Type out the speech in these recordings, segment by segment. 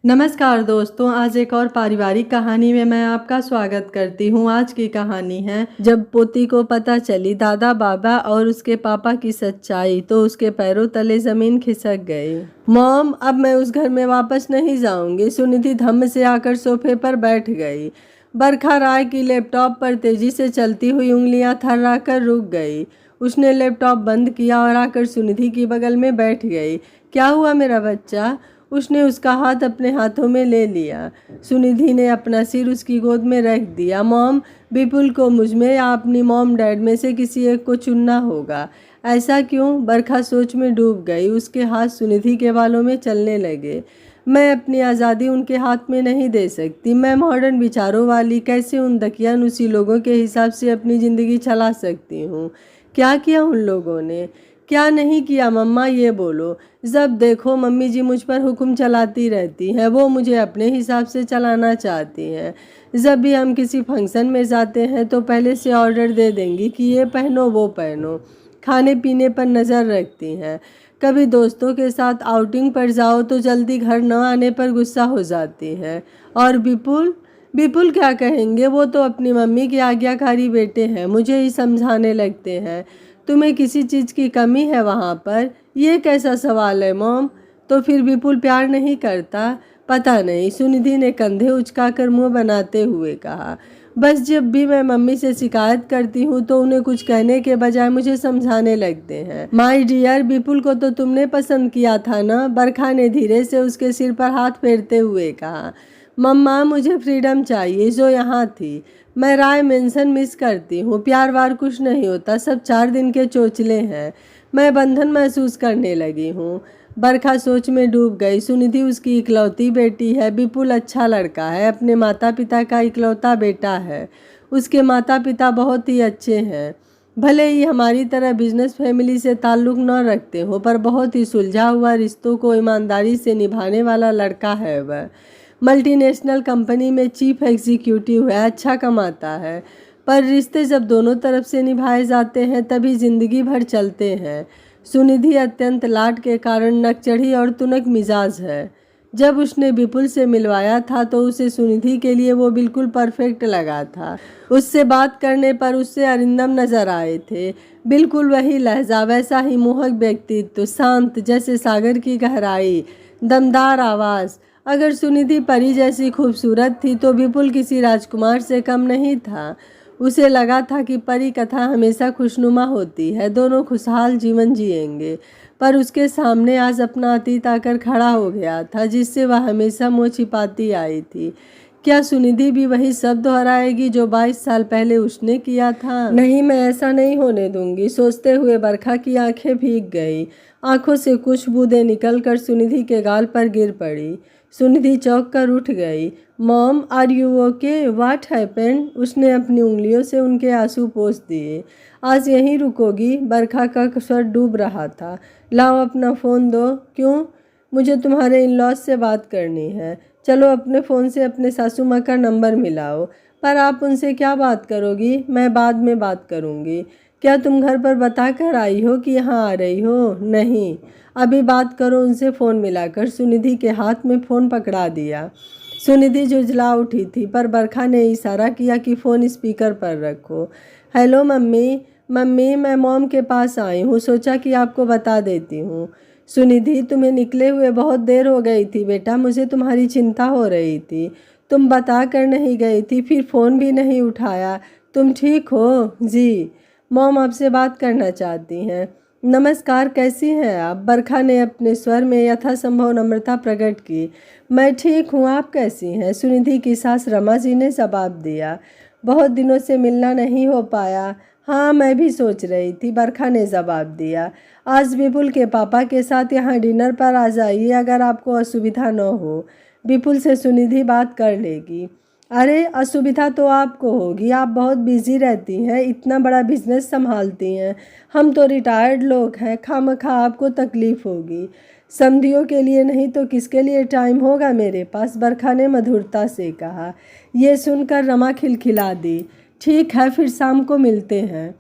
नमस्कार दोस्तों, आज एक और पारिवारिक कहानी में मैं आपका स्वागत करती हूँ। आज की कहानी है जब पोती को पता चली दादा बाबा और उसके पापा की सच्चाई तो उसके पैरों तले जमीन खिसक गई। मॉम, अब मैं उस घर में वापस नहीं जाऊंगी। सुनिधि धम्म से आकर सोफे पर बैठ गई। बरखा राय की लैपटॉप पर तेजी से चलती हुई उंगलियां थर्राकर रुक गई। उसने लैपटॉप बंद किया और आकर सुनिधि की बगल में बैठ गई। क्या हुआ मेरा बच्चा? उसने उसका हाथ अपने हाथों में ले लिया। सुनिधि ने अपना सिर उसकी गोद में रख दिया। मॉम, विपुल को मुझ में या अपनी मॉम डैड में से किसी एक को चुनना होगा। ऐसा क्यों? बरखा सोच में डूब गई। उसके हाथ सुनिधि के बालों में चलने लगे। मैं अपनी आज़ादी उनके हाथ में नहीं दे सकती। मैं मॉडर्न विचारों वाली कैसे उन दकियानुसी लोगों के हिसाब से अपनी ज़िंदगी चला सकती हूँ? क्या किया उन लोगों ने? क्या नहीं किया मम्मा, ये बोलो। जब देखो मम्मी जी मुझ पर हुक्म चलाती रहती हैं। वो मुझे अपने हिसाब से चलाना चाहती हैं। जब भी हम किसी फंक्शन में जाते हैं तो पहले से ऑर्डर दे देंगी कि ये पहनो वो पहनो। खाने पीने पर नज़र रखती हैं। कभी दोस्तों के साथ आउटिंग पर जाओ तो जल्दी घर न आने पर गुस्सा हो जाती हैं। और विपुल विपुल क्या कहेंगे? वो तो अपनी मम्मी के आज्ञाकारी बेटे हैं। मुझे ही समझाने लगते हैं। तुम्हें किसी चीज़ की कमी है वहाँ पर? ये कैसा सवाल है मॉम? तो फिर विपुल प्यार नहीं करता? पता नहीं, सुनिधि ने कंधे उचकाकर मुंह बनाते हुए कहा। बस जब भी मैं मम्मी से शिकायत करती हूँ तो उन्हें कुछ कहने के बजाय मुझे समझाने लगते हैं। माय डियर, विपुल को तो तुमने पसंद किया था ना? बरखा ने धीरे से उसके सिर पर हाथ फेरते हुए कहा। मम्मा, मुझे फ्रीडम चाहिए जो यहाँ थी। मैं राय मेंशन मिस करती हूँ। प्यार वार कुछ नहीं होता, सब 4 दिन के चोचले हैं। मैं बंधन महसूस करने लगी हूँ। बरखा सोच में डूब गई। सुनिधि उसकी इकलौती बेटी है। विपुल अच्छा लड़का है, अपने माता पिता का इकलौता बेटा है। उसके माता पिता बहुत ही अच्छे हैं। भले ही हमारी तरह बिजनेस फैमिली से ताल्लुक़ न रखते हो, पर बहुत ही सुलझा हुआ रिश्तों को ईमानदारी से निभाने वाला लड़का है वह। मल्टीनेशनल कंपनी में चीफ एग्जीक्यूटिव है, अच्छा कमाता है। पर रिश्ते जब दोनों तरफ से निभाए जाते हैं तभी जिंदगी भर चलते हैं। सुनिधि अत्यंत लाड के कारण नकचढ़ी और तुनक मिजाज है। जब उसने विपुल से मिलवाया था तो उसे सुनिधि के लिए वो बिल्कुल परफेक्ट लगा था। उससे बात करने पर उससे अरिंदम नजर आए थे। बिल्कुल वही लहजा, वैसा ही मोहक व्यक्तित्व, शांत जैसे सागर की गहराई, दमदार आवाज़। अगर सुनिधि परी जैसी खूबसूरत थी तो विपुल किसी राजकुमार से कम नहीं था। उसे लगा था कि परी कथा हमेशा खुशनुमा होती है, दोनों खुशहाल जीवन जिएंगे। पर उसके सामने आज अपना अतीत आकर खड़ा हो गया था जिससे वह हमेशा मुँह छिपाती आई थी। क्या सुनिधि भी वही सब दोहराएगी जो 22 साल पहले उसने किया था? नहीं, मैं ऐसा नहीं होने दूंगी। सोचते हुए बरखा की आंखें भीग गई। आंखों से कुछ बूंदें निकलकर सुनिधि के गाल पर गिर पड़ी। सुनिधि चौंक कर उठ गई। Mom, are you okay? What happened? उसने अपनी उंगलियों से उनके आंसू पोंछ दिए। आज यहीं रुकोगी? बरखा का स्वर डूब रहा था। लाओ अपना फ़ोन दो। क्यों? मुझे तुम्हारे इन लॉज से बात करनी है। चलो अपने फ़ोन से अपने सासू माँ का नंबर मिलाओ। पर आप उनसे क्या बात करोगी? मैं बाद में बात करूँगी। क्या तुम घर पर बता कर आई हो कि यहाँ आ रही हो? नहीं, अभी बात करो उनसे। फ़ोन मिलाकर सुनिधि के हाथ में फ़ोन पकड़ा दिया। सुनिधि झुंझला उठी थी पर बरखा ने इशारा किया कि फ़ोन स्पीकर पर रखो। Hello mummy. मम्मी, मैं मॉम के पास आई हूँ, सोचा कि आपको बता देती हूँ। सुनिधि, तुम्हें निकले हुए बहुत देर हो गई थी बेटा, मुझे तुम्हारी चिंता हो रही थी। तुम बता कर नहीं गई थी, फिर फ़ोन भी नहीं उठाया। तुम ठीक हो? जी, मॉम आपसे बात करना चाहती हैं। नमस्कार, कैसी हैं आप? बरखा ने अपने स्वर में यथासंभव नम्रता प्रकट की। मैं ठीक हूँ, आप कैसी हैं? सुनिधि की सास रमा जी ने जवाब दिया। बहुत दिनों से मिलना नहीं हो पाया। हाँ, मैं भी सोच रही थी, बरखा ने जवाब दिया। आज विपुल के पापा के साथ यहाँ डिनर पर आ जाइए अगर आपको असुविधा न हो। विपुल से सुनिधि बात कर लेगी। अरे, असुविधा तो आपको होगी, आप बहुत बिजी रहती हैं, इतना बड़ा बिजनेस संभालती हैं। हम तो रिटायर्ड लोग हैं, खामखा आपको तकलीफ़ होगी। समधियों के लिए नहीं तो किसके लिए टाइम होगा मेरे पास? बरखा ने मधुरता से कहा। ये सुनकर रमा खिलखिला दी। ठीक है, फिर शाम को मिलते हैं।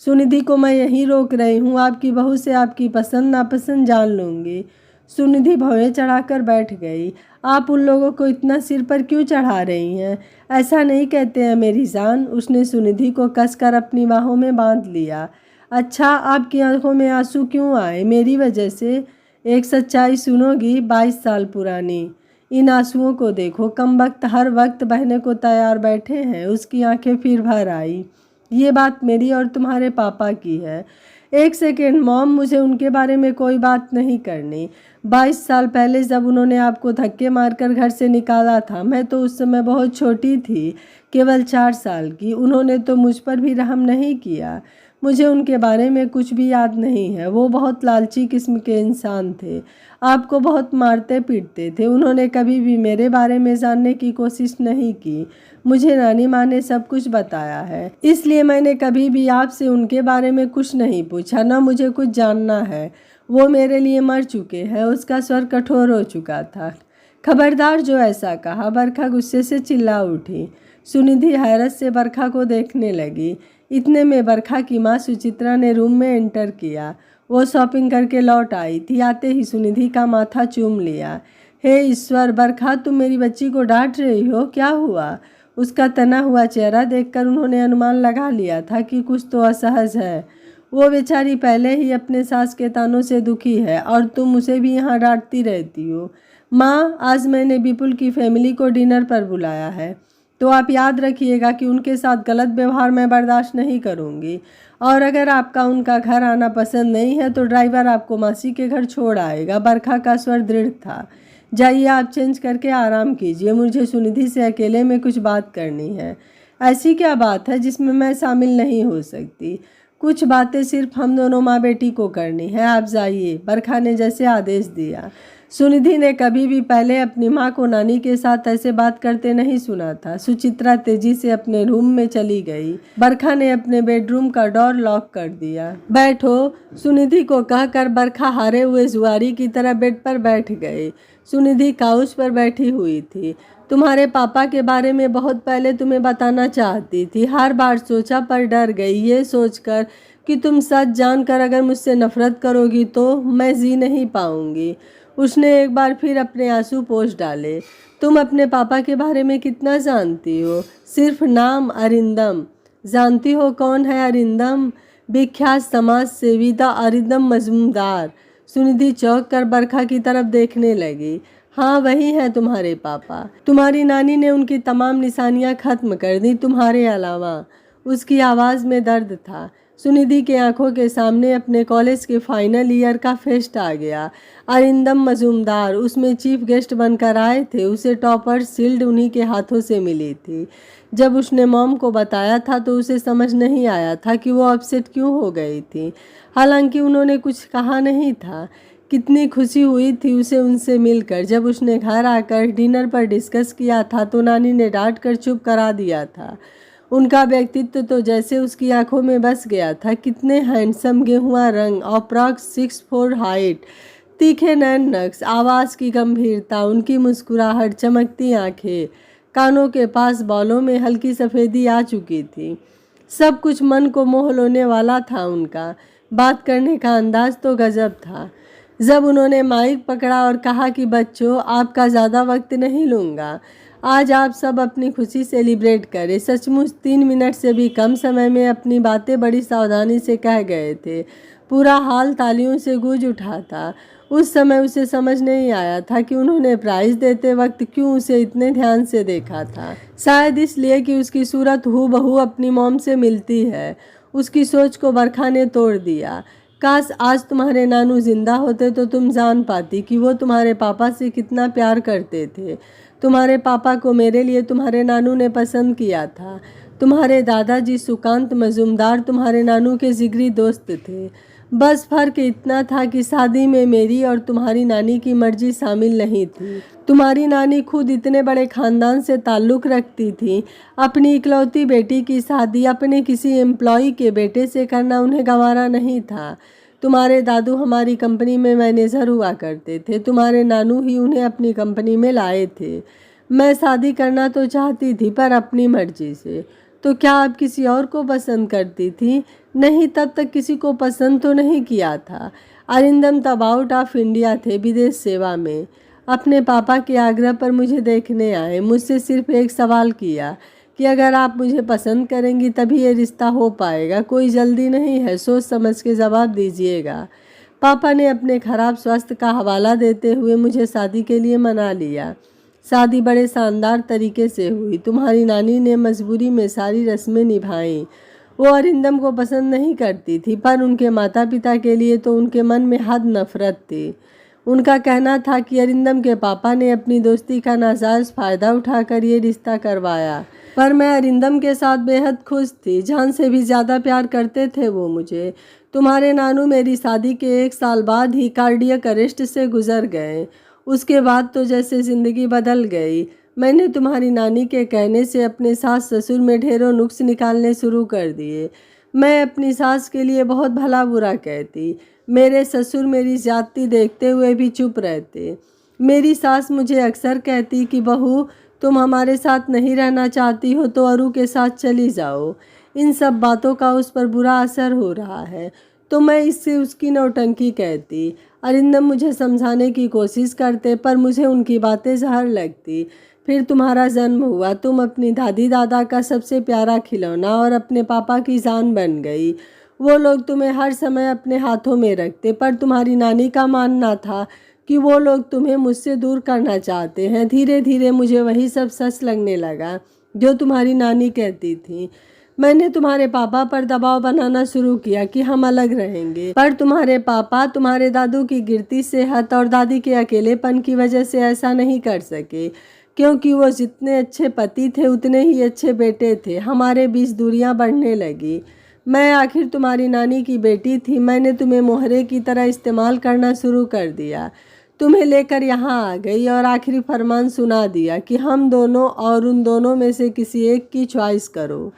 सुनिधि को मैं यहीं रोक रही हूँ, आपकी बहू से आपकी पसंद नापसंद जान लूँगी। सुनिधि भौहें चढ़ाकर बैठ गई। आप उन लोगों को इतना सिर पर क्यों चढ़ा रही हैं? ऐसा नहीं कहते हैं मेरी जान। उसने सुनिधि को कसकर अपनी बाहों में बांध लिया। अच्छा, आपकी आंखों में आंसू क्यों आए? मेरी वजह से? एक सच्चाई सुनोगी 22 साल पुरानी। इन आंसुओं को देखो, कम वक्त हर वक्त बहने को तैयार बैठे हैं। उसकी आंखें फिर भर आई। ये बात मेरी और तुम्हारे पापा की है। एक सेकेंड मॉम, मुझे उनके बारे में कोई बात नहीं करनी। 22 साल पहले जब उन्होंने आपको धक्के मारकर घर से निकाला था, मैं तो उस समय बहुत छोटी थी, केवल 4 साल की। उन्होंने तो मुझ पर भी रहम नहीं किया। मुझे उनके बारे में कुछ भी याद नहीं है। वो बहुत लालची किस्म के इंसान थे, आपको बहुत मारते पीटते थे। उन्होंने कभी भी मेरे बारे में जानने की कोशिश नहीं की। मुझे नानी माँ ने सब कुछ बताया है, इसलिए मैंने कभी भी आपसे उनके बारे में कुछ नहीं पूछा, न मुझे कुछ जानना है। वो मेरे लिए मर चुके हैं। उसका स्वर कठोर हो चुका था। खबरदार, जो ऐसा कहा। बरखा गुस्से से चिल्ला उठी। सुनिधि हैरत से बरखा को देखने लगी। इतने में बरखा की माँ सुचित्रा ने रूम में एंटर किया। वो शॉपिंग करके लौट आई थी। आते ही सुनिधि का माथा चूम लिया। हे ईश्वर, बरखा तुम मेरी बच्ची को डांट रही हो? क्या हुआ? उसका तना हुआ चेहरा देखकर उन्होंने अनुमान लगा लिया था कि कुछ तो असहज है। वो बेचारी पहले ही अपने सास के तानों से दुखी है और तुम उसे भी यहाँ डांटती रहती हो। माँ, आज मैंने विपुल की फैमिली को डिनर पर बुलाया है, तो आप याद रखिएगा कि उनके साथ गलत व्यवहार मैं बर्दाश्त नहीं करूँगी। और अगर आपका उनका घर आना पसंद नहीं है तो ड्राइवर आपको मासी के घर छोड़ आएगा। बरखा का स्वर दृढ़ था। जाइए, आप चेंज करके आराम कीजिए। मुझे सुनिधि से अकेले में कुछ बात करनी है। ऐसी क्या बात है जिसमें मैं शामिल नहीं हो सकती? कुछ बातें सिर्फ हम दोनों माँ बेटी को करनी है। आप जाइए, बरखा ने जैसे आदेश दिया। सुनिधि ने कभी भी पहले अपनी माँ को नानी के साथ ऐसे बात करते नहीं सुना था। सुचित्रा तेजी से अपने रूम में चली गई। बरखा ने अपने बेडरूम का डोर लॉक कर दिया। बैठो, सुनिधि को कहकर बरखा हारे हुए जुआरी की तरह बेड पर बैठ गए। सुनिधि काउच पर बैठी हुई थी। तुम्हारे पापा के बारे में बहुत पहले तुम्हें बताना चाहती थी। हर बार सोचा पर डर गई, ये सोचकर कि तुम सच जानकर अगर मुझसे नफरत करोगी तो मैं जी नहीं पाऊंगी। उसने एक बार फिर अपने आंसू पोंछ डाले। तुम अपने पापा के बारे में कितना जानती हो? सिर्फ नाम, अरिंदम। जानती हो कौन है अरिंदम? विख्यात समाज सेवी द अरिंदम मजूमदार। सुनिधि चौंक कर बरखा की तरफ देखने लगी। हाँ, वही है तुम्हारे पापा। तुम्हारी नानी ने उनकी तमाम निशानियां खत्म कर दी, तुम्हारे अलावा। उसकी आवाज़ में दर्द था। सुनिधि के आंखों के सामने अपने कॉलेज के फाइनल ईयर का फेस्ट आ गया। अरिंदम मजूमदार उसमें चीफ गेस्ट बनकर आए थे। उसे टॉपर शील्ड उन्हीं के हाथों से मिली थी। जब उसने मॉम को बताया था तो उसे समझ नहीं आया था कि वो अपसेट क्यों हो गई थी। हालांकि उन्होंने कुछ कहा नहीं था। कितनी खुशी हुई थी उसे उनसे मिलकर। जब उसने घर आकर डिनर पर डिस्कस किया था तो नानी ने डांट कर चुप करा दिया था। उनका व्यक्तित्व तो जैसे उसकी आंखों में बस गया था। कितने हैंडसम, गेहुआ रंग, अप्रॉक्स 6'4" हाइट, तीखे नैन नक्श, आवाज़ की गंभीरता, उनकी मुस्कुराहट, चमकती आंखें, कानों के पास बालों में हल्की सफ़ेदी आ चुकी थी। सब कुछ मन को मोह लेने वाला था। उनका बात करने का अंदाज तो गजब था। जब उन्होंने माइक पकड़ा और कहा कि बच्चों, आपका ज़्यादा वक्त नहीं लूँगा, आज आप सब अपनी खुशी सेलिब्रेट करें। सचमुच 3 मिनट से भी कम समय में अपनी बातें बड़ी सावधानी से कह गए थे। पूरा हाल तालियों से गूंज उठा था। उस समय उसे समझ नहीं आया था कि उन्होंने प्राइज़ देते वक्त क्यों उसे इतने ध्यान से देखा था। शायद इसलिए कि उसकी सूरत हूबहू अपनी मॉम से मिलती है। उसकी सोच को बरखा ने तोड़ दिया। काश आज तुम्हारे नानू जिंदा होते तो तुम जान पाती कि वो तुम्हारे पापा से कितना प्यार करते थे। तुम्हारे पापा को मेरे लिए तुम्हारे नानू ने पसंद किया था। तुम्हारे दादाजी सुकांत मजूमदार तुम्हारे नानू के जिगरी दोस्त थे। बस फर्क इतना था कि शादी में मेरी और तुम्हारी नानी की मर्जी शामिल नहीं थी। तुम्हारी नानी खुद इतने बड़े खानदान से ताल्लुक़ रखती थी। अपनी इकलौती बेटी की शादी अपने किसी एम्प्लॉय के बेटे से करना उन्हें गंवारा नहीं था। तुम्हारे दादू हमारी कंपनी में मैनेजर हुआ करते थे। तुम्हारे नानू ही उन्हें अपनी कंपनी में लाए थे। मैं शादी करना तो चाहती थी पर अपनी मर्जी से। तो क्या आप किसी और को पसंद करती थी? नहीं, तब तक किसी को पसंद तो नहीं किया था। अरिंदम तब आउट ऑफ इंडिया थे, विदेश सेवा में। अपने पापा के आग्रह पर मुझे देखने आए। मुझसे सिर्फ एक सवाल किया कि अगर आप मुझे पसंद करेंगी तभी ये रिश्ता हो पाएगा, कोई जल्दी नहीं है, सोच समझ के जवाब दीजिएगा। पापा ने अपने खराब स्वास्थ्य का हवाला देते हुए मुझे शादी के लिए मना लिया। शादी बड़े शानदार तरीके से हुई। तुम्हारी नानी ने मजबूरी में सारी रस्में निभाईं। वो अरिंदम को पसंद नहीं करती थी, पर उनके माता पिता के लिए तो उनके मन में हद नफरत थी। उनका कहना था कि अरिंदम के पापा ने अपनी दोस्ती का नाजायज़ फ़ायदा उठाकर ये रिश्ता करवाया। पर मैं अरिंदम के साथ बेहद खुश थी। जान से भी ज़्यादा प्यार करते थे वो मुझे। तुम्हारे नानू मेरी शादी के 1 साल बाद ही कार्डियक अरेस्ट से गुजर गए। उसके बाद तो जैसे ज़िंदगी बदल गई। मैंने तुम्हारी नानी के कहने से अपने सास ससुर में ढेरों नुक्स निकालने शुरू कर दिए। मैं अपनी सास के लिए बहुत भला बुरा कहती। मेरे ससुर मेरी ज्यादती देखते हुए भी चुप रहते। मेरी सास मुझे अक्सर कहती कि बहू, तुम हमारे साथ नहीं रहना चाहती हो तो अरु के साथ चली जाओ। इन सब बातों का उस पर बुरा असर हो रहा है, तो मैं इससे उसकी नौटंकी कहती। अरिंदम मुझे समझाने की कोशिश करते, पर मुझे उनकी बातें जहर लगती। फिर तुम्हारा जन्म हुआ। तुम अपनी दादी दादा का सबसे प्यारा खिलौना और अपने पापा की जान बन गई। वो लोग तुम्हें हर समय अपने हाथों में रखते, पर तुम्हारी नानी का मानना था कि वो लोग तुम्हें मुझसे दूर करना चाहते हैं। धीरे धीरे मुझे वही सब सच लगने लगा जो तुम्हारी नानी कहती थी। मैंने तुम्हारे पापा पर दबाव बनाना शुरू किया कि हम अलग रहेंगे, पर तुम्हारे पापा तुम्हारे दादू की गिरती सेहत और दादी के अकेलेपन की वजह से ऐसा नहीं कर सके, क्योंकि वो जितने अच्छे पति थे उतने ही अच्छे बेटे थे। हमारे बीच दूरियां बढ़ने लगी। मैं आखिर तुम्हारी नानी की बेटी थी। मैंने तुम्हें मोहरे की तरह इस्तेमाल करना शुरू कर दिया। तुम्हें लेकर यहाँ आ गई और आखिरी फरमान सुना दिया कि हम दोनों और उन दोनों में से किसी एक की च्वाइस करो।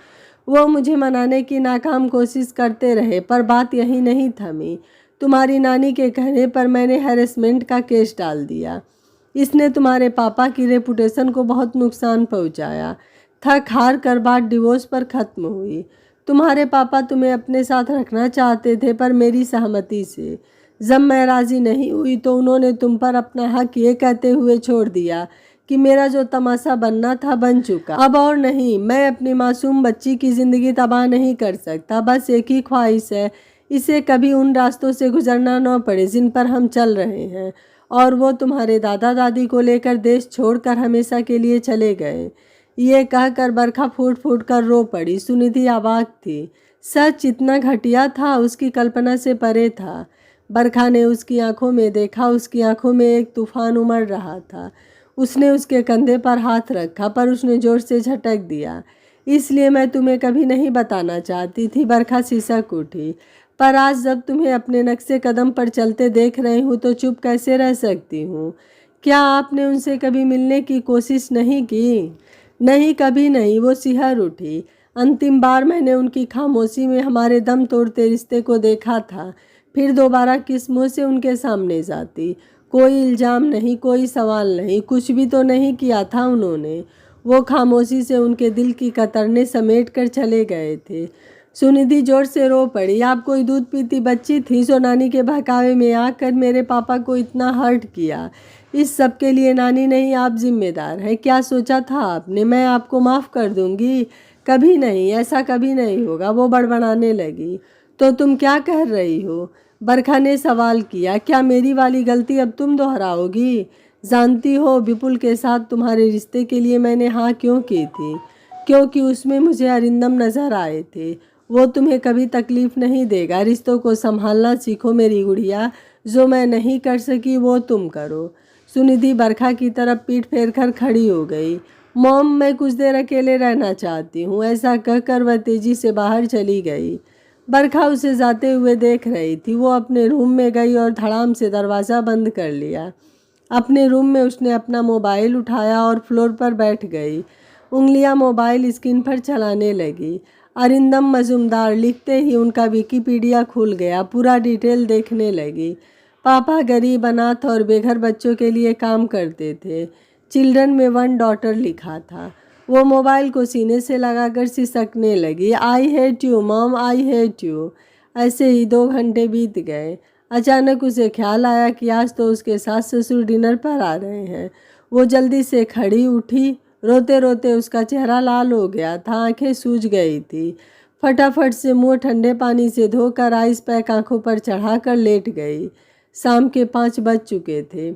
वो मुझे मनाने की नाकाम कोशिश करते रहे, पर बात यही नहीं थमी। तुम्हारी नानी के कहने पर मैंने हैरेसमेंट का केस डाल दिया। इसने तुम्हारे पापा की रेपुटेशन को बहुत नुकसान पहुंचाया। थक हार कर बात डिवोर्स पर ख़त्म हुई। तुम्हारे पापा तुम्हें अपने साथ रखना चाहते थे, पर मेरी सहमति से। जब मैं राज़ी नहीं हुई तो उन्होंने तुम पर अपना हक ये कहते हुए छोड़ दिया कि मेरा जो तमाशा बनना था बन चुका, अब और नहीं। मैं अपनी मासूम बच्ची की ज़िंदगी तबाह नहीं कर सकता। बस एक ही ख्वाहिश है, इसे कभी उन रास्तों से गुजरना न पड़े जिन पर हम चल रहे हैं। और वो तुम्हारे दादा दादी को लेकर देश छोड़कर हमेशा के लिए चले गए। ये कहकर बरखा फूट फूट कर रो पड़ी। सुनिधि अवाक थी। सच इतना घटिया था, उसकी कल्पना से परे था। बरखा ने उसकी आंखों में देखा। उसकी आंखों में एक तूफान उमड़ रहा था। उसने उसके कंधे पर हाथ रखा, पर उसने जोर से झटक दिया। इसलिए मैं तुम्हें कभी नहीं बताना चाहती थी। बरखा सिसक उठी। पर आज जब तुम्हें अपने नक्शे कदम पर चलते देख रही हूँ तो चुप कैसे रह सकती हूँ। क्या आपने उनसे कभी मिलने की कोशिश नहीं की? नहीं, कभी नहीं। वो सिहर उठी। अंतिम बार मैंने उनकी खामोशी में हमारे दम तोड़ते रिश्ते को देखा था। फिर दोबारा किस मुँह से उनके सामने जाती? कोई इल्ज़ाम नहीं, कोई सवाल नहीं, कुछ भी तो नहीं किया था उन्होंने। वो खामोशी से उनके दिल की कतरने समेट कर चले गए थे। सुनिधि जोर से रो पड़ी। आप कोई दूध पीती बच्ची थी जो नानी के बहकावे में आकर मेरे पापा को इतना हर्ट किया। इस सब के लिए नानी नहीं, आप जिम्मेदार हैं। क्या सोचा था आपने मैं आपको माफ़ कर दूंगी? कभी नहीं, ऐसा कभी नहीं होगा। वो बड़बड़ाने लगी। तो तुम क्या कह रही हो? बरखा ने सवाल किया। क्या मेरी वाली गलती अब तुम दोहराओगी? जानती हो विपुल के साथ तुम्हारे रिश्ते के लिए मैंने हाँ क्यों की थी? क्योंकि उसमें मुझे अरिंदम नज़र आए थे। वो तुम्हें कभी तकलीफ़ नहीं देगा। रिश्तों को संभालना सीखो मेरी गुड़िया। जो मैं नहीं कर सकी वो तुम करो। सुनिधि बरखा की तरफ पीठ फेर कर खड़ी हो गई। मॉम, मैं कुछ देर अकेले रहना चाहती हूँ। ऐसा कहकर वह तेज़ी से बाहर चली गई। बरखा उसे जाते हुए देख रही थी। वो अपने रूम में गई और धड़ाम से दरवाज़ा बंद कर लिया। अपने रूम में उसने अपना मोबाइल उठाया और फ्लोर पर बैठ गई। उंगलियां मोबाइल स्क्रीन पर चलाने लगी। अरिंदम मजुमदार लिखते ही उनका विकिपीडिया खुल गया। पूरा डिटेल देखने लगी। पापा गरीब, अनाथ और बेघर बच्चों के लिए काम करते थे। चिल्ड्रन में 1 डॉटर लिखा था। वो मोबाइल को सीने से लगाकर सिसकने लगी। I hate you mom, I hate you. ऐसे ही 2 घंटे बीत गए। अचानक उसे ख्याल आया कि आज तो उसके सास ससुर डिनर पर आ रहे हैं। वो जल्दी से खड़ी उठी। रोते रोते उसका चेहरा लाल हो गया था, आंखें सूज गई थी। फटाफट से मुंह ठंडे पानी से धोकर आइस पैक आंखों पर चढ़ाकर लेट गई। शाम के 5 बज चुके थे।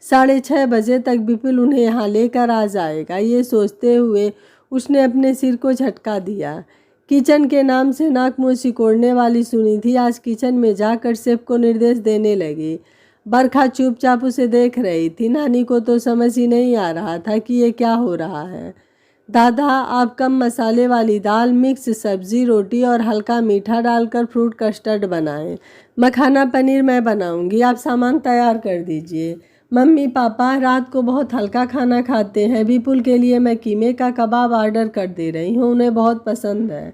6:30 बजे तक विपुल उन्हें यहाँ लेकर आ जाएगा, ये सोचते हुए उसने अपने सिर को झटका दिया। किचन के नाम से नाक मुंह सिकोड़ने वाली सुनिधि आज किचन में जाकर शेफ को निर्देश देने लगी। बरखा चुपचाप उसे देख रही थी। नानी को तो समझ ही नहीं आ रहा था कि ये क्या हो रहा है। दादा, आप कम मसाले वाली दाल, मिक्स सब्जी, रोटी और हल्का मीठा डालकर फ्रूट कस्टर्ड बनाएं। मखाना पनीर मैं बनाऊंगी, आप सामान तैयार कर दीजिए। मम्मी पापा रात को बहुत हल्का खाना खाते हैं। विपुल के लिए मैं कीमे का कबाब ऑर्डर कर दे रही हूँ, उन्हें बहुत पसंद है।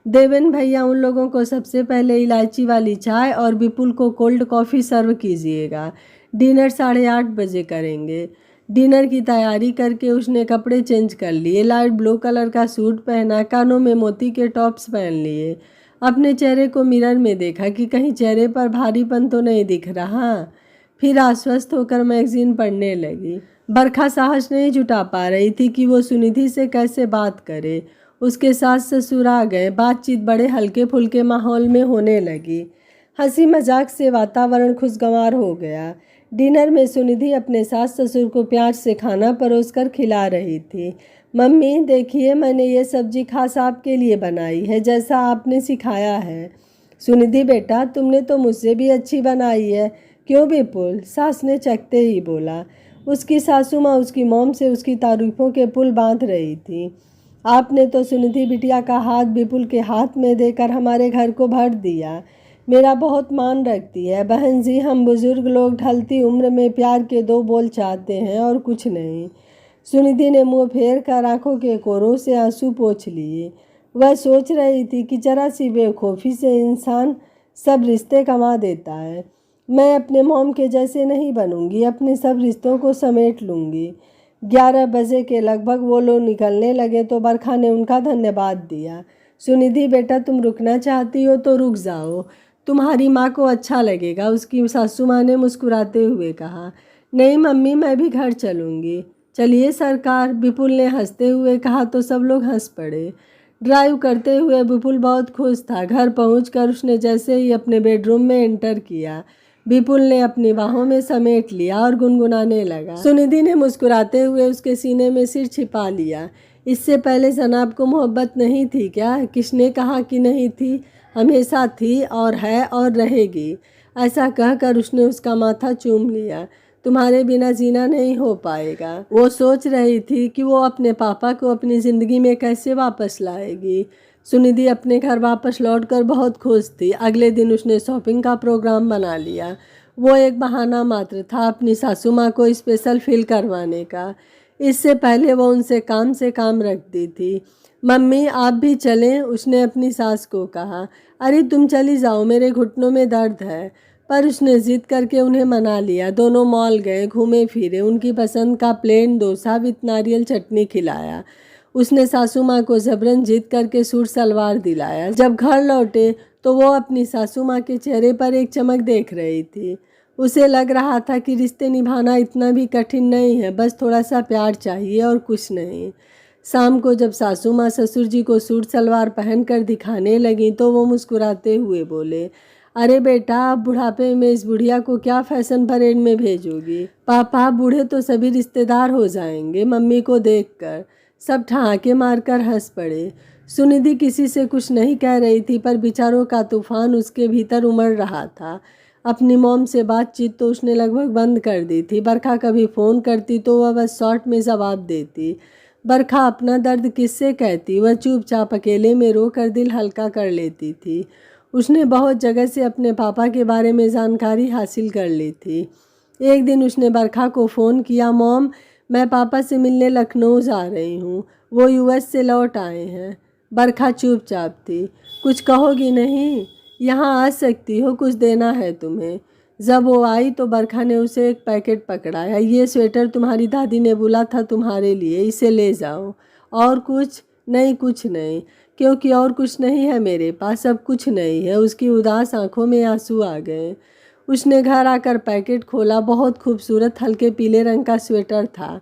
देवेन भैया, उन लोगों को सबसे पहले इलायची वाली चाय और विपुल को कोल्ड कॉफ़ी सर्व कीजिएगा। डिनर 8:30 बजे करेंगे। डिनर की तैयारी करके उसने कपड़े चेंज कर लिए। लाइट ब्लू कलर का सूट पहना, कानों में मोती के टॉप्स पहन लिए। अपने चेहरे को मिरर में देखा कि कहीं चेहरे पर भारीपन तो नहीं दिख रहा। फिर आश्वस्त होकर मैगजीन पढ़ने लगी। बरखा साहस नहीं जुटा पा रही थी कि वो सुनिधि से कैसे बात करे। उसके सास ससुर आ गए। बातचीत बड़े हल्के फुल्के माहौल में होने लगी। हंसी मजाक से वातावरण खुशगवार हो गया। डिनर में सुनिधि अपने सास ससुर को प्यार से खाना परोसकर खिला रही थी। मम्मी देखिए, मैंने ये सब्जी खास आपके लिए बनाई है, जैसा आपने सिखाया है। सुनिधि बेटा, तुमने तो मुझसे भी अच्छी बनाई है। क्यों विपुल? सास ने चखते ही बोला। उसकी सासू माँ उसकी मॉम से उसकी तारीफों के पुल बांध रही थी। आपने तो सुनिधि बिटिया का हाथ विपुल के हाथ में देकर हमारे घर को भर दिया। मेरा बहुत मान रखती है। बहन जी, हम बुजुर्ग लोग ढलती उम्र में प्यार के 2 बोल चाहते हैं और कुछ नहीं। सुनिधि ने मुंह फेर कर आंखों के कोरों से आंसू पोंछ लिए। वह सोच रही थी कि जरा सी बेवकूफ़ी से इंसान सब रिश्ते कमा देता है। मैं अपने मॉम के जैसे नहीं बनूंगी, अपने सब रिश्तों को समेट लूँगी। 11 बजे के लगभग वो लोग निकलने लगे तो बरखा ने उनका धन्यवाद दिया। सुनिधि बेटा, तुम रुकना चाहती हो तो रुक जाओ, तुम्हारी माँ को अच्छा लगेगा, उसकी सासू माँ ने मुस्कुराते हुए कहा। नहीं मम्मी, मैं भी घर चलूँगी। चलिए सरकार, विपुल ने हंसते हुए कहा तो सब लोग हंस पड़े। ड्राइव करते हुए विपुल बहुत खुश था। घर पहुंचकर उसने जैसे ही अपने बेडरूम में एंटर किया, विपुल ने अपनी बाहों में समेट लिया और गुनगुनाने लगा। सुनिधि ने मुस्कुराते हुए उसके सीने में सिर छिपा लिया। इससे पहले जनाब को मोहब्बत नहीं थी क्या? किसने कहा कि नहीं थी? हमेशा थी और है और रहेगी। ऐसा कहकर उसने उसका माथा चूम लिया। तुम्हारे बिना जीना नहीं हो पाएगा। वो सोच रही थी कि वो अपने पापा को अपनी ज़िंदगी में कैसे वापस लाएगी। सुनिधि अपने घर वापस लौटकर बहुत खुश थी। अगले दिन उसने शॉपिंग का प्रोग्राम बना लिया। वो एक बहाना मात्र था अपनी सासू माँ को स्पेशल फील करवाने का। इससे पहले वो उनसे काम रखती थी। मम्मी आप भी चलें, उसने अपनी सास को कहा। अरे तुम चली जाओ, मेरे घुटनों में दर्द है। पर उसने जिद करके उन्हें मना लिया। दोनों मॉल गए, घूमे फिरे, उनकी पसंद का प्लेन डोसा विद नारियल चटनी खिलाया। उसने सासू माँ को जबरन जिद करके सूट सलवार दिलाया। जब घर लौटे तो वो अपनी सासू माँ के चेहरे पर एक चमक देख रही थी। उसे लग रहा था कि रिश्ते निभाना इतना भी कठिन नहीं है, बस थोड़ा सा प्यार चाहिए और कुछ नहीं। शाम को जब सासू माँ ससुर जी को सूट सलवार पहनकर दिखाने लगी तो वो मुस्कुराते हुए बोले, अरे बेटा, आप बुढ़ापे में इस बुढ़िया को क्या फैशन परेड में भेजोगी? पापा, बूढ़े तो सभी रिश्तेदार हो जाएंगे। मम्मी को देखकर सब ठहाके मारकर हंस पड़े। सुनिधि किसी से कुछ नहीं कह रही थी, पर विचारों का तूफान उसके भीतर उमड़ रहा था। अपनी मॉम से बातचीत तो उसने लगभग बंद कर दी थी। बरखा कभी फ़ोन करती तो वह बस शॉर्ट में जवाब देती। बरखा अपना दर्द किससे कहती? वह चुपचाप अकेले में रोकर दिल हल्का कर लेती थी। उसने बहुत जगह से अपने पापा के बारे में जानकारी हासिल कर ली थी। एक दिन उसने बरखा को फ़ोन किया, मॉम मैं पापा से मिलने लखनऊ जा रही हूँ, वो यूएस से लौट आए हैं। बरखा चुपचाप थी। कुछ कहोगी नहीं? यहाँ आ सकती हो, कुछ देना है तुम्हें। जब वो आई तो बरखा ने उसे एक पैकेट पकड़ाया। ये स्वेटर तुम्हारी दादी ने बोला था तुम्हारे लिए, इसे ले जाओ। और कुछ नहीं? कुछ नहीं, क्योंकि और कुछ नहीं है मेरे पास, अब कुछ नहीं है। उसकी उदास आंखों में आंसू आ गए। उसने घर आकर पैकेट खोला। बहुत खूबसूरत हल्के पीले रंग का स्वेटर था।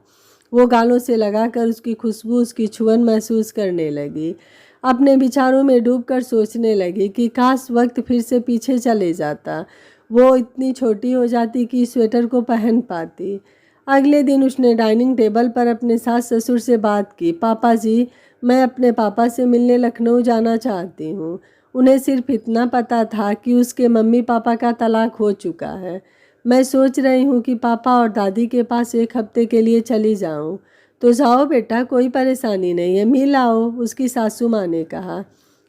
वो गालों से लगाकर उसकी खुशबू, उसकी छुअन महसूस करने लगी। अपने विचारों में डूबकर सोचने लगी कि काश वक्त फिर से पीछे चले जाता, वो इतनी छोटी हो जाती कि स्वेटर को पहन पाती। अगले दिन उसने डाइनिंग टेबल पर अपने सास ससुर से बात की। पापा जी, मैं अपने पापा से मिलने लखनऊ जाना चाहती हूँ। उन्हें सिर्फ इतना पता था कि उसके मम्मी पापा का तलाक हो चुका है। मैं सोच रही हूँ कि पापा और दादी के पास 1 हफ्ते के लिए चली जाऊँ। तो जाओ बेटा, कोई परेशानी नहीं है, मिल आओ, उसकी सासू माँ ने कहा।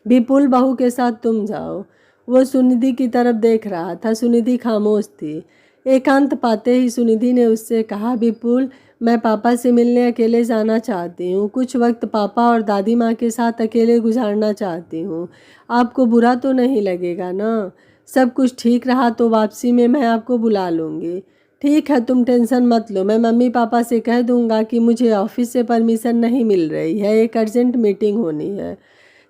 विपुल, बहू के साथ तुम जाओ। वो सुनिधि की तरफ देख रहा था। सुनिधि खामोश थी। एकांत पाते ही सुनिधि ने उससे कहा, विपुल, मैं पापा से मिलने अकेले जाना चाहती हूँ। कुछ वक्त पापा और दादी माँ के साथ अकेले गुजारना चाहती हूँ। आपको बुरा तो नहीं लगेगा ना? सब कुछ ठीक रहा तो वापसी में मैं आपको बुला लूँगी। ठीक है, तुम टेंशन मत लो। मैं मम्मी पापा से कह दूँगा कि मुझे ऑफिस से परमिशन नहीं मिल रही है, एक अर्जेंट मीटिंग होनी है।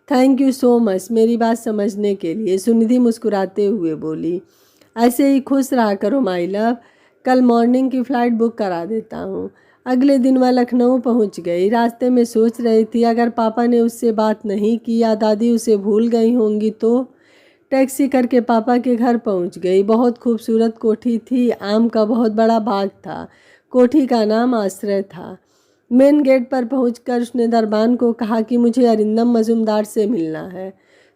थैंक यू सो मच मेरी बात समझने के लिए, सुनिधि मुस्कुराते हुए बोली। ऐसे ही खुश रहा करो माई लव। कल मॉर्निंग की फ़्लाइट बुक करा देता हूँ। अगले दिन वह लखनऊ पहुँच गई। रास्ते में सोच रही थी, अगर पापा ने उससे बात नहीं की या दादी उसे भूल गई होंगी तो। टैक्सी करके पापा के घर पहुँच गई। बहुत खूबसूरत कोठी थी। आम का बहुत बड़ा बाग था। कोठी का नाम आश्रय था। मेन गेट पर पहुंचकर उसने दरबान को कहा कि मुझे अरिंदम मजुमदार से मिलना है।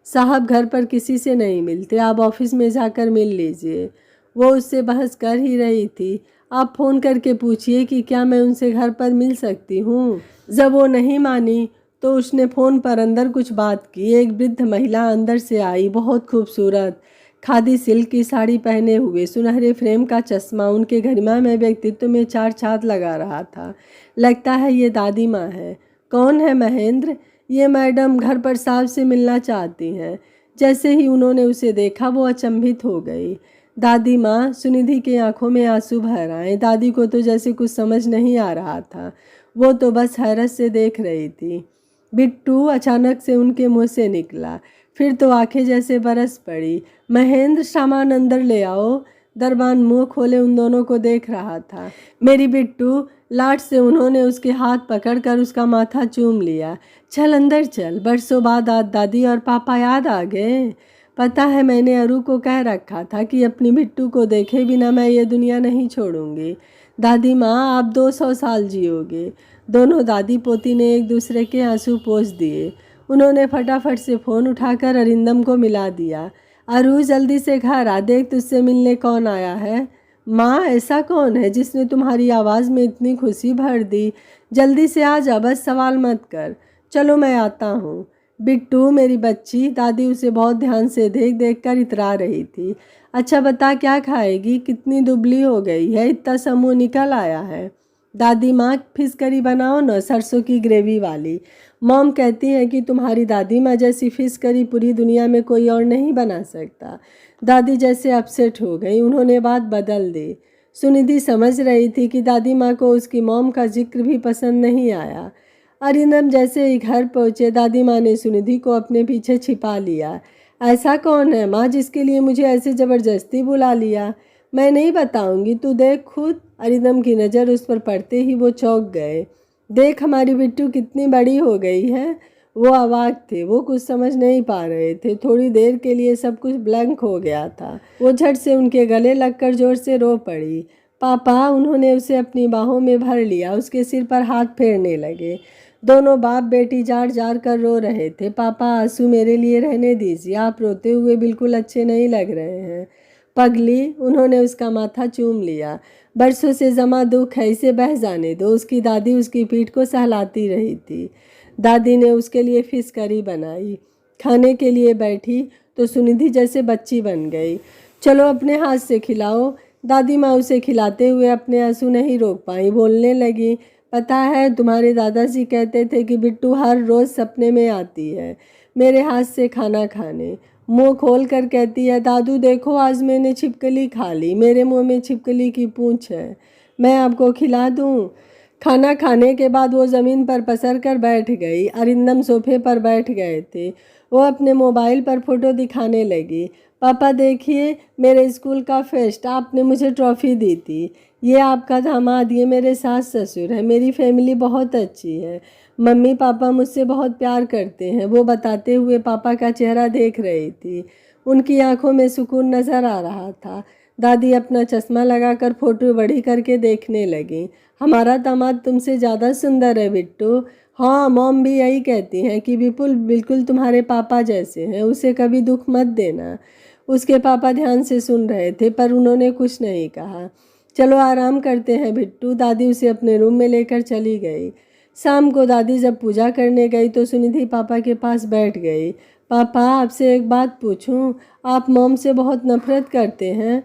साहब घर पर किसी से नहीं मिलते, आप ऑफिस में जाकर मिल लीजिए। वो उससे बहस कर ही रही थी। आप फ़ोन करके पूछिए कि क्या मैं उनसे घर पर मिल सकती हूँ। जब वो नहीं मानी तो उसने फ़ोन पर अंदर कुछ बात की। एक वृद्ध महिला अंदर से आई, बहुत खूबसूरत, खादी सिल्क की साड़ी पहने हुए, सुनहरे फ्रेम का चश्मा उनके गरिमामय व्यक्तित्व में 4 चाँद लगा रहा था। लगता है ये दादी माँ है। कौन है महेंद्र? ये मैडम घर पर साहब से मिलना चाहती हैं। जैसे ही उन्होंने उसे देखा वो अचंभित हो गई। दादी माँ? सुनिधि की आंखों में आंसू भर आए। दादी को तो जैसे कुछ समझ नहीं आ रहा था। वो तो बस हैरत से देख रही थी। बिट्टू, अचानक से उनके मुंह से निकला। फिर तो आंखें जैसे बरस पड़ी। महेंद्र, सामान अंदर ले आओ। दरबान मुंह खोले उन दोनों को देख रहा था। मेरी बिट्टू। लाड से उन्होंने उसके हाथ पकड़कर उसका माथा चूम लिया। चल अंदर चल, बरसों बाद आज दादी और पापा याद आ गए। पता है, मैंने अरू को कह रखा था कि अपनी बिट्टू को देखे बिना मैं ये दुनिया नहीं छोड़ूंगी। दादी माँ, आप 200 साल जियोगे। दोनों दादी पोती ने एक दूसरे के आंसू पोंछ दिए। उन्होंने फटाफट से फ़ोन उठाकर अरिंदम को मिला दिया। अरू, जल्दी से घर आ, देख तुझसे मिलने कौन आया है। माँ, ऐसा कौन है जिसने तुम्हारी आवाज़ में इतनी खुशी भर दी? जल्दी से आ जा, बस सवाल मत कर। चलो मैं आता हूँ। बिट्टू, मेरी बच्ची। दादी उसे बहुत ध्यान से देख देख कर इतरा रही थी। अच्छा बता, क्या खाएगी? कितनी दुबली हो गई है, इतना समूह निकल आया है। दादी माँ, फिश करी बनाओ ना, सरसों की ग्रेवी वाली। मॉम कहती है कि तुम्हारी दादी माँ जैसी फिश करी पूरी दुनिया में कोई और नहीं बना सकता। दादी जैसे अपसेट हो गई। उन्होंने बात बदल दी। सुनिधि समझ रही थी कि दादी माँ को उसकी मॉम का जिक्र भी पसंद नहीं आया। अरिंदम जैसे ही घर पहुँचे, दादी माँ ने सुनिधि को अपने पीछे छिपा लिया। ऐसा कौन है माँ जिसके लिए मुझे ऐसे ज़बरदस्ती बुला लिया? मैं नहीं बताऊंगी, तू देख खुद। अरिंदम की नज़र उस पर पड़ते ही वो चौंक गए। देख, हमारी बिट्टू कितनी बड़ी हो गई है। वो अवाक थे। वो कुछ समझ नहीं पा रहे थे। थोड़ी देर के लिए सब कुछ ब्लैंक हो गया था। वो झट से उनके गले लगकर जोर से रो पड़ी। पापा, उन्होंने उसे अपनी बाहों में भर लिया। उसके सिर पर हाथ फेरने लगे। दोनों बाप बेटी जार जार कर रो रहे थे। पापा, आंसू मेरे लिए रहने दीजिए, आप रोते हुए बिल्कुल अच्छे नहीं लग रहे हैं। पगली, उन्होंने उसका माथा चूम लिया। बरसों से जमा दुख है, इसे बह जाने दो। उसकी दादी उसकी पीठ को सहलाती रही थी। दादी ने उसके लिए फिश करी बनाई। खाने के लिए बैठी तो सुनिधि जैसे बच्ची बन गई। चलो अपने हाथ से खिलाओ। दादी माँ उसे खिलाते हुए अपने आंसू नहीं रोक पाई। बोलने लगी, पता है, तुम्हारे दादाजी कहते थे कि बिट्टू हर रोज़ सपने में आती है मेरे हाथ से खाना खाने। मुंह खोल कर कहती है, दादू देखो, आज मैंने छिपकली खा ली। मेरे मुंह में छिपकली की पूंछ है, मैं आपको खिला दूं? खाना खाने के बाद वो ज़मीन पर पसर कर बैठ गई। अरिंदम सोफे पर बैठ गए थे। वो अपने मोबाइल पर फ़ोटो दिखाने लगी। पापा देखिए, मेरे स्कूल का फेस्ट, आपने मुझे ट्रॉफ़ी दी थी। ये आपका दामाद, ये मेरे सास ससुर हैं। मेरी फैमिली बहुत अच्छी है। मम्मी पापा मुझसे बहुत प्यार करते हैं। वो बताते हुए पापा का चेहरा देख रही थी। उनकी आंखों में सुकून नज़र आ रहा था। दादी अपना चश्मा लगाकर फ़ोटो बड़ी करके देखने लगी। हमारा दामाद तुमसे ज़्यादा सुंदर है बिट्टू। हाँ, मॉम भी यही कहती हैं कि बिल्कुल बिल्कुल तुम्हारे पापा जैसे हैं। उसे कभी दुख मत देना। उसके पापा ध्यान से सुन रहे थे पर उन्होंने कुछ नहीं कहा। चलो आराम करते हैं बिट्टू। दादी उसे अपने रूम में लेकर चली गई। शाम को दादी जब पूजा करने गई तो सुनिधि पापा के पास बैठ गई। पापा, आपसे एक बात पूछूं? आप मॉम से बहुत नफरत करते हैं?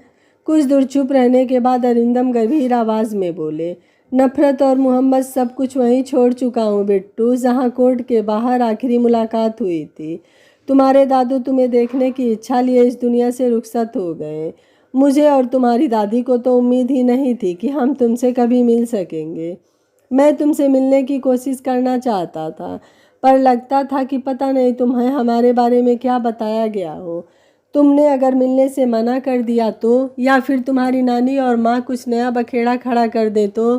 कुछ दूर चुप रहने के बाद अरिंदम गंभीर आवाज़ में बोले, नफरत और मोहब्बत सब कुछ वहीं छोड़ चुका हूँ बिट्टू, जहाँ कोर्ट के बाहर आखिरी मुलाकात हुई थी। तुम्हारे दादू तुम्हें देखने की इच्छा लिए इस दुनिया से रुखसत हो गए। मुझे और तुम्हारी दादी को तो उम्मीद ही नहीं थी कि हम तुमसे कभी मिल सकेंगे। मैं तुमसे मिलने की कोशिश करना चाहता था पर लगता था कि पता नहीं तुम्हें हमारे बारे में क्या बताया गया हो। तुमने अगर मिलने से मना कर दिया तो, या फिर तुम्हारी नानी और माँ कुछ नया बखेड़ा खड़ा कर दे तो।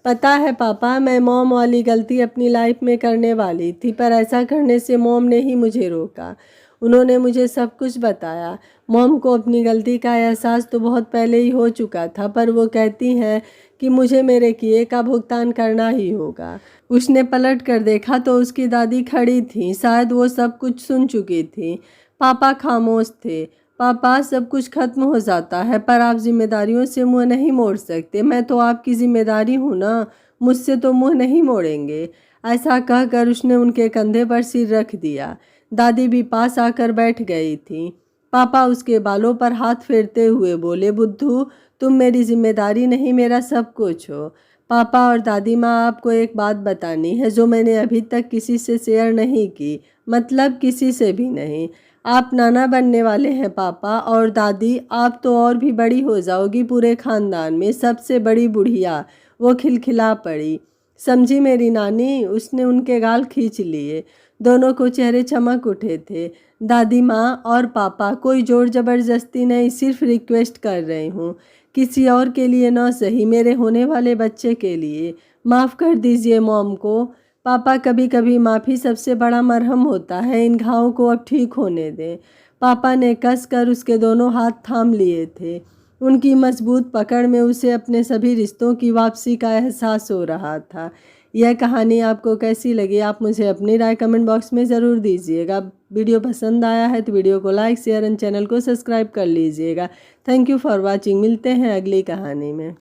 पता है पापा, मैं मॉम वाली गलती अपनी लाइफ में करने वाली थी पर ऐसा करने से मॉम ने ही मुझे रोका। उन्होंने मुझे सब कुछ बताया। मॉम को अपनी गलती का एहसास तो बहुत पहले ही हो चुका था पर वो कहती हैं कि मुझे मेरे किए का भुगतान करना ही होगा। उसने पलट कर देखा तो उसकी दादी खड़ी थी। शायद वो सब कुछ सुन चुकी थी। पापा खामोश थे। पापा, सब कुछ खत्म हो जाता है पर आप जिम्मेदारियों से मुंह नहीं मोड़ सकते। मैं तो आपकी जिम्मेदारी हूँ ना, मुझसे तो मुंह नहीं मोड़ेंगे। ऐसा कहकर उसने उनके कंधे पर सिर रख दिया। दादी भी पास आकर बैठ गई थी। पापा उसके बालों पर हाथ फेरते हुए बोले, बुद्धू, तुम मेरी जिम्मेदारी नहीं, मेरा सब कुछ हो। पापा और दादी माँ, आपको एक बात बतानी है जो मैंने अभी तक किसी से शेयर नहीं की, मतलब किसी से भी नहीं। आप नाना बनने वाले हैं पापा, और दादी, आप तो और भी बड़ी हो जाओगी, पूरे खानदान में सबसे बड़ी बुढ़िया। वो खिलखिला पड़ी। समझी मेरी नानी? उसने उनके गाल खींच लिए। दोनों को चेहरे चमक उठे थे। दादी माँ और पापा, कोई जोर जबरदस्ती नहीं, सिर्फ रिक्वेस्ट कर रही हूँ। किसी और के लिए न सही, मेरे होने वाले बच्चे के लिए। माफ़ कर दीजिए मॉम को। पापा, कभी कभी माफ़ी सबसे बड़ा मरहम होता है। इन घावों को अब ठीक होने दें। पापा ने कस कर उसके दोनों हाथ थाम लिए थे। उनकी मजबूत पकड़ में उसे अपने सभी रिश्तों की वापसी का एहसास हो रहा था। यह कहानी आपको कैसी लगी? आप मुझे अपनी राय कमेंट बॉक्स में ज़रूर दीजिएगा। वीडियो पसंद आया है तो वीडियो को लाइक, शेयर एंड चैनल को सब्सक्राइब कर लीजिएगा। Thank you for watching. मिलते हैं अगली कहानी में।